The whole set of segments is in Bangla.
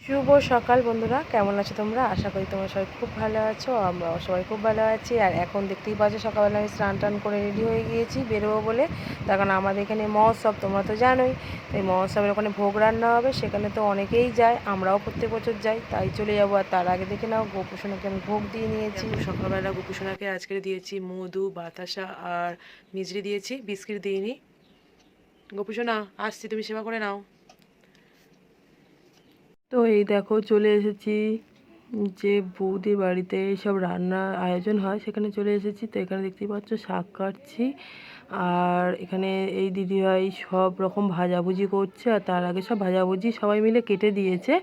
শুভ সকাল বন্ধুরা, কেমন আছো তোমরা? আশা করি তোমরা সবাই খুব ভালো আছো। আমরাও সবাই খুব ভালো আছি। আর এখন দেখতেই পাচ্ছ সকালবেলা আমি স্নান টান করে রেডি হয়ে গিয়েছি বেরোবো বলে। তার কারণ আমাদের এখানে মহোৎসব, তোমরা তো জানোই। এই মহোৎসবের ওখানে ভোগ রান্না হবে, সেখানে তো অনেকেই যায়, আমরাও প্রত্যেক বছর যাই, তাই চলে যাবো। আর তার আগে দেখে নাও, গোপুসোনাকে আমি ভোগ দিয়ে নিয়েছি। সকালবেলা গোপুসোনাকে আজকে দিয়েছি মধু, বাতাসা আর মিজরি দিয়েছি, বিস্কিট দিইনি। গোপুসোনা আসছি, তুমি সেবা করে নাও। তো এই দেখো চলে এসেছি যে বৌদির বাড়িতে সব রান্নার আয়োজন হয়, সেখানে চলে এসেছি। তো এখানে দেখতেই পাচ্ছ শাক কাটছি, আর এখানে এই দিদিভাই সব রকম ভাজাভুজি করছে। আর তার আগে সব ভাজাভুজি সবাই মিলে কেটে দিয়েছে,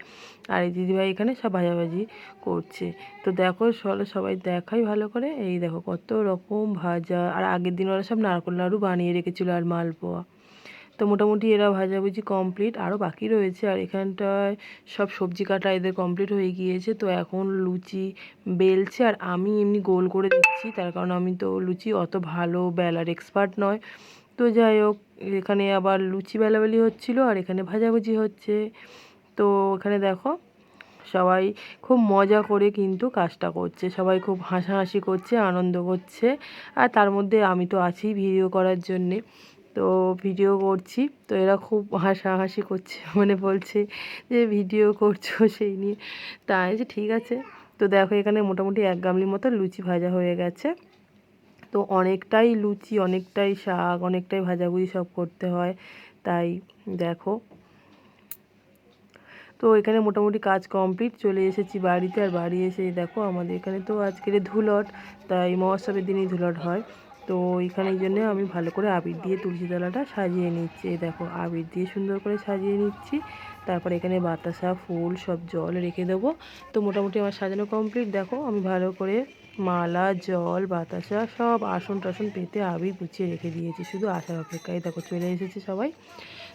আর এই দিদিভাই এখানে সব ভাজাভাজি করছে। তো দেখো চলো সবাই দেখাই ভালো করে। এই দেখো কত রকম ভাজা, আর আগের দিন ওরা সব নারকেল নাড়ু বানিয়ে রেখেছিলো আর মালপোয়া। তো মোটামুটি এরা ভাজাভুজি কমপ্লিট, আরও বাকি রয়েছে। আর এখানটায় সব সবজি কাটা এদের কমপ্লিট হয়ে গিয়েছে। তো এখন লুচি বেলছে, আর আমি এমনি গোল করে দিচ্ছি, তার কারণ আমি তো লুচি অত ভালো বেলার এক্সপার্ট নয়। তো যাই হোক, এখানে আবার লুচি বেলাবেলি হচ্ছিলো, আর এখানে ভাজাভুজি হচ্ছে। তো এখানে দেখো সবাই খুব মজা করে কিন্তু কাজটা করছে, সবাই খুব হাসাহাসি করছে, আনন্দ করছে। আর তার মধ্যে আমি তো আছি ভিডিও করার জন্যে, তো ভিডিও করছি। তো এরা খুব হাসাহাসি করছে, মানে বলছে যে ভিডিও করছো সেই নিয়ে। তাই যে ঠিক আছে। তো দেখো এখানে মোটামুটি 1 গামলির মতো লুচি ভাজা হয়ে গেছে। তো অনেকটাই লুচি, অনেকটাই শাক, অনেকটাই ভাজাভুজি সব করতে হয়, তাই দেখো। তো এখানে মোটামুটি কাজ কমপ্লিট, চলে এসেছি বাড়িতে। আর বাড়ি এসে দেখো আমাদের এখানে তো আজকের ধুলট, তাই মহোৎসবের দিনই ধুলট হয়। তো এখানে এই জন্য আমি ভালো করে আবির দিয়ে তুলসী তলাটা সাজিয়ে নিচ্ছি। এই দেখো আবির দিয়ে সুন্দর করে সাজিয়ে নিচ্ছি। তারপর এখানে বাতাসা, ফুল সব জল রেখে দেবো। তো মোটামুটি আমার সাজানো কমপ্লিট। দেখো আমি ভালো করে মালা, জল, বাতাসা সব আসন টাসন পেতে আবির গুছিয়ে রেখে দিয়েছি, শুধু আসার অপেক্ষায়। দেখো চলে এসেছে সবাই।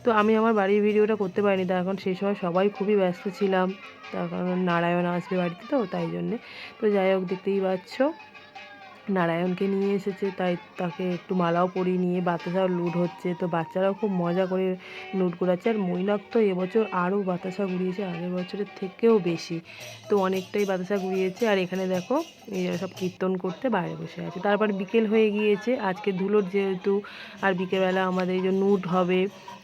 তো আমি আমার বাড়ির ভিডিওটা করতে পারিনি, তার কারণ সেই সময় সবাই খুবই ব্যস্ত ছিলাম, তার কারণ নারায়ণ আসবে বাড়িতে, তো তাই জন্যে। তো যাই হোক দেখতেই পাচ্ছ নারায়ণকে নিয়ে এসেছে, তাই তাকে একটু মালাও পরিয়ে নিয়ে বাতাসাও লুট হচ্ছে। তো বাচ্চারাও খুব মজা করে লুট ঘুরাচ্ছে। আর মৈনাক তো এবছর আরও বাতাসা ঘুরিয়েছে, আগের বছরের থেকেও বেশি। তো অনেকটাই বাতাসা ঘুরিয়েছে। আর এখানে দেখো এরা সব কীর্তন করতে বাইরে বসে আছে। তারপর বিকেল হয়ে গিয়েছে আজকে ধুলোর যেহেতু, আর বিকেলবেলা আমাদের এই যে নুট হবে,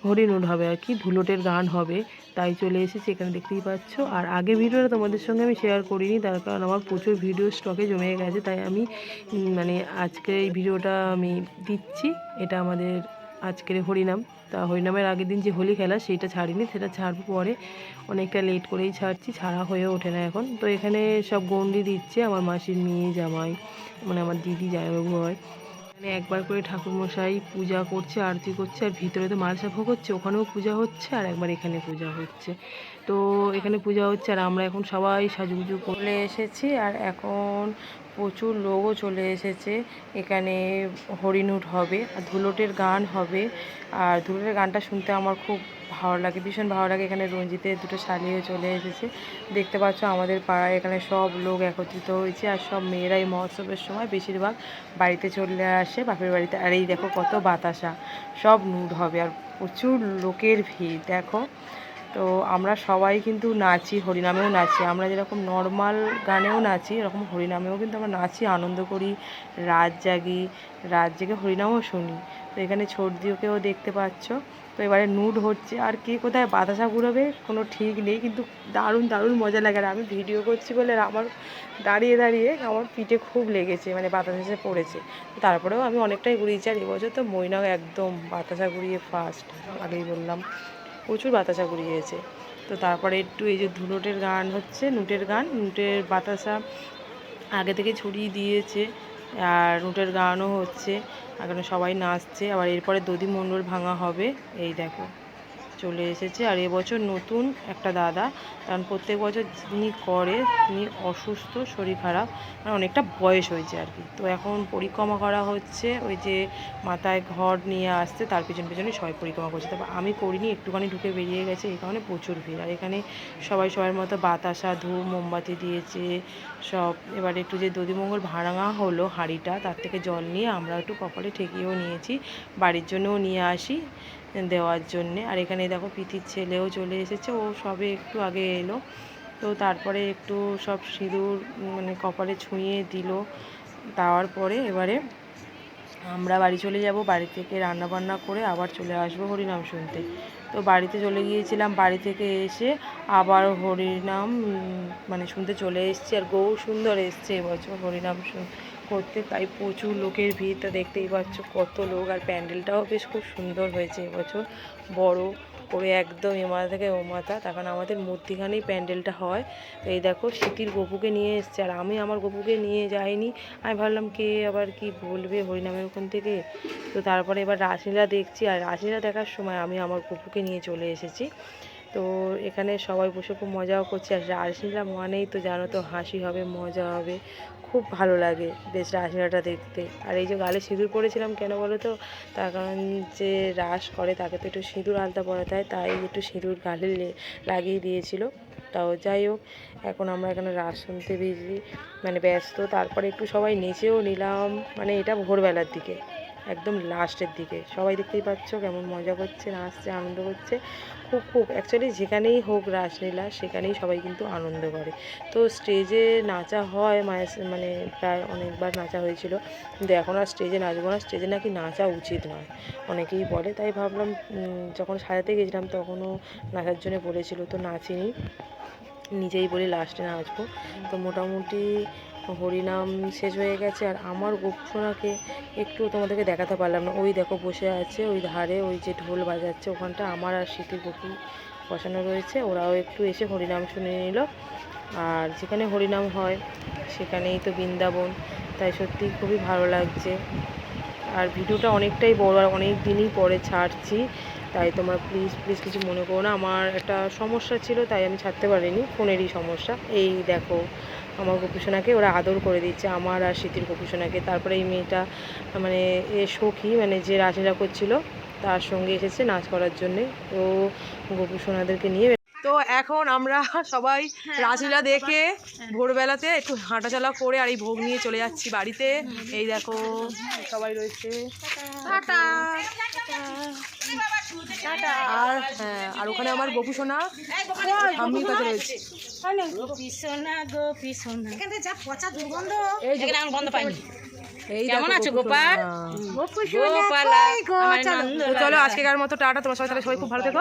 হরিনুট হবে আর কি, ধুলোটের গান হবে, তাই চলে এসেছি এখানে দেখতেই পাচ্ছ। আর আগের ভিডিওটা তোমাদের সঙ্গে আমি শেয়ার করিনি, তার কারণ আমার প্রচুর ভিডিও স্টকে জমে গেছে, তাই আমি মানে আজকে এই ভিডিওটা আমি দিচ্ছি। এটা আমাদের আজকের হরিনাম। তা হরিনামের আগের দিন যে হোলি খেলা সেইটা ছাড়িনি, সেটা ছাড়বো পরে, অনেকটা লেট করেই ছাড়ছি, ছাড়া হয়ে ওঠে না এখন। তো এখানে সব গণ্ডি দিচ্ছে আমার মাসির মেয়ে জামাই, মানে আমার দিদি জামাইবাবু হয়। এখানে একবার করে ঠাকুরমশাই পূজা করছে, আরতি করছে, আর ভিতরে তো মালসা ভোগ হচ্ছে, ওখানেও পূজা হচ্ছে, আর একবার এখানে পূজা হচ্ছে। তো এখানে পূজা হচ্ছে, আর আমরা এখন সবাই সাজুগুজু করে এসেছি। আর এখন প্রচুর লোকও চলে এসেছে। এখানে হরিনুট হবে, আর ধুলোটের গান হবে। আর ধুলোটের গানটা শুনতে আমার খুব ভালো লাগে, ভীষণ ভালো লাগে। এখানে রঞ্জিতের দুটো শালিও চলে এসেছে, দেখতে পাচ্ছ আমাদের পাড়ায় এখানে সব লোক একত্রিত হয়েছে। আর সব মেয়েরাই মহোৎসবের সময় বেশিরভাগ বাড়িতে চলে আসে, বাপের বাড়িতে। আর এই দেখো কত বাতাসা, সব নুট হবে, আর প্রচুর লোকের ভিড় দেখো। তো আমরা সবাই কিন্তু নাচি, হরিনামেও নাচি। আমরা যেরকম নর্মাল গানেও নাচি, এরকম হরিনামেও কিন্তু আমরা নাচি, আনন্দ করি, রাত জাগি, রাত জেগে হরিনামও শুনি। তো এখানে ছর্দিওকেও দেখতে পাচ্ছ। তো এবারে নুড হচ্ছে, আর কে কোথায় বাতাসা ঘুরোবে কোনো ঠিক নেই, কিন্তু দারুণ দারুণ মজা লাগে। আর আমি ভিডিও করছি বলে আমার দাঁড়িয়ে দাঁড়িয়ে আমার পিঠে খুব লেগেছে, মানে বাতাসা এসে পড়েছে। তারপরেও আমি অনেকটাই ঘুরিয়েছি। আর এবছর তো মৈনাক একদম বাতাসা ঘুরিয়ে ফার্স্ট, আগেই বললাম প্রচুর বাতাসা ঘুরিয়েছে। তো তারপরে একটু এই যে ধুলোটের গান হচ্ছে, নুটের গান, নুটের বাতাসা আগে থেকে ছড়িয়ে দিয়েছে, আর নুটের গানও হচ্ছে, এখানে সবাই নাচছে। আবার এরপরে দধিমণ্ডল ভাঙা হবে, এই দেখো চলে এসেছে। আর এবছর নতুন একটা দাদা, কারণ প্রত্যেক বছর যিনি করে তিনি অসুস্থ, শরীর খারাপ, মানে অনেকটা বয়স হয়েছে আর কি। তো এখন পরিক্রমা করা হচ্ছে, ওই যে মাথায় ঘর নিয়ে আসছে, তার পিছন পিছনে সবাই পরিক্রমা করছে। তারপর আমি করিনি, একটুখানি ঢুকে বেরিয়ে গেছে, এই কারণে প্রচুর ভিড়। আর এখানে সবাই সবার মতো বাতাসা, ধূপ, মোমবাতি দিয়েছে সব। এবার একটু যে দধিমঙ্গল ভাঙা হলো হাঁড়িটা, তার থেকে জল নিয়ে আমরা একটু কপালে ঠেকিয়েও নিয়েছি, বাড়ির জন্যও নিয়ে আসি দেওয়ার জন্যে। আর এখানে দেখো পিথির ছেলেও চলে এসেছে, ও সবে একটু আগে এলো। তো তারপরে একটু সব সিঁদুর মানে কপালে ছুঁয়ে দিল। দেওয়ার পরে এবারে আমরা বাড়ি চলে যাব, বাড়ি থেকে রান্নাবান্না করে আবার চলে আসবো হরিনাম শুনতে। তো বাড়িতে চলে গিয়েছিলাম, বাড়ি থেকে এসে আবার হরিনাম মানে শুনতে চলে এসেছি। আর গৌর সুন্দর এসছে এবছর হরিনাম করতে, তাই প্রচুর লোকের ভিড়। তা দেখতেই পাচ্ছ কত লোক। আর প্যান্ডেলটাও বেশ খুব সুন্দর হয়েছে এবছর, বড় করে একদম এ মাথা থেকে ও মাথা। তখন আমাদের মধ্যিখানেই প্যান্ডেলটা হয়। তো এই দেখো স্মৃতির গপুকে নিয়ে এসছে, আর আমি আমার গপুকে নিয়ে যাইনি। আমি ভাবলাম কে আবার কি বলবে হরিনামের ওখান থেকে। তো তারপরে এবার রাসলীলা দেখছি, আর রাসলীলা দেখার সময় আমি আমার গপুকে নিয়ে চলে এসেছি। তো এখানে সবাই বসে খুব মজাও করছে। আর রাসলীলা মানেই তো জানো তো হাসি হবে, মজা হবে, খুব ভালো লাগে বেশ রাসলীলাটা দেখতে। আর এই যে গালে সিঁদুর পরেছিলাম কেন বলো তো, তার কারণ যে রাস করে তাকে তো একটু সিঁদুর আলতা পরাতে হয়, তাই একটু সিঁদুর গালে লাগিয়ে দিয়েছিল। তাও যাই হোক, এখন আমরা এখানে রাস শুনতে মানে ব্যস্ত। তারপরে একটু সবাই নেচেও নিলাম, মানে এটা ভোরবেলার দিকে একদম লাস্টের দিকে। সবাই দেখতেই পাচ্ছ কেমন মজা করছে, নাচছে, আনন্দ করছে। খুব অ্যাকচুয়ালি যেখানেই হোক রাসলীলা সেখানেই সবাই কিন্তু আনন্দ করে। তো স্টেজে নাচা হয় মানে প্রায় অনেকবার নাচা হয়েছিল, কিন্তু এখন আর স্টেজে নাচবো না, স্টেজে নাকি নাচা উচিত নয় অনেকেই বলে। তাই ভাবলাম যখন সাজাতে গেছিলাম তখনও নাচার জন্য বলেছিল, তো নাচিনি, নিজেই বলি লাস্টে নাচবো। তো মোটামুটি হরিনাম শেষ হয়ে গেছে। আর আমার গোপসোনাকে একটু তোমাদেরকে দেখাতে পারলাম না। ওই দেখো বসে আছে ওই ধারে, ওই যে ঢোল বাজাচ্ছে ওখানটা আমার আর স্মৃতির গপু বসানো রয়েছে। ওরাও একটু এসে হরিনাম শুনে নিল। আর যেখানে হরিনাম হয় সেখানেই তো বৃন্দাবন, তাই সত্যি খুবই ভালো লাগছে। আর ভিডিওটা অনেকটাই বড়, আর অনেক দিনই পরে ছাড়ছি, তাই তোমরা প্লিজ কিছু মনে করো না। আমার একটা সমস্যা ছিল তাই আমি ছাড়তে পারিনি, ফোনেরই সমস্যা। এই দেখো আমার গোপুসোনাকে ওরা আদর করে দিচ্ছে, আমার আর স্মৃতির গোপুসোনাকে। তারপরে এই মেয়েটা মানে সখী, মানে যে রাসলীলা করছিল তার সঙ্গে এসেছে নাচ করার জন্যে। তো গোপুসোনাদেরকে নিয়ে তো এখন আমরা সবাই রাসলীলা দেখে ভোরবেলাতে একটু হাঁটাচলা করে আর এই ভোগ নিয়ে চলে যাচ্ছি বাড়িতে। এই দেখো সবাই রয়েছে, আর হ্যাঁ, আর ওখানে আমার গোপুসোনা ঠাম্মির কাছে রয়েছে। কেমন আছো গোপাল? চলো আজকেকার মতো টাটা, তোমার সবাই খুব ভালো থেকো।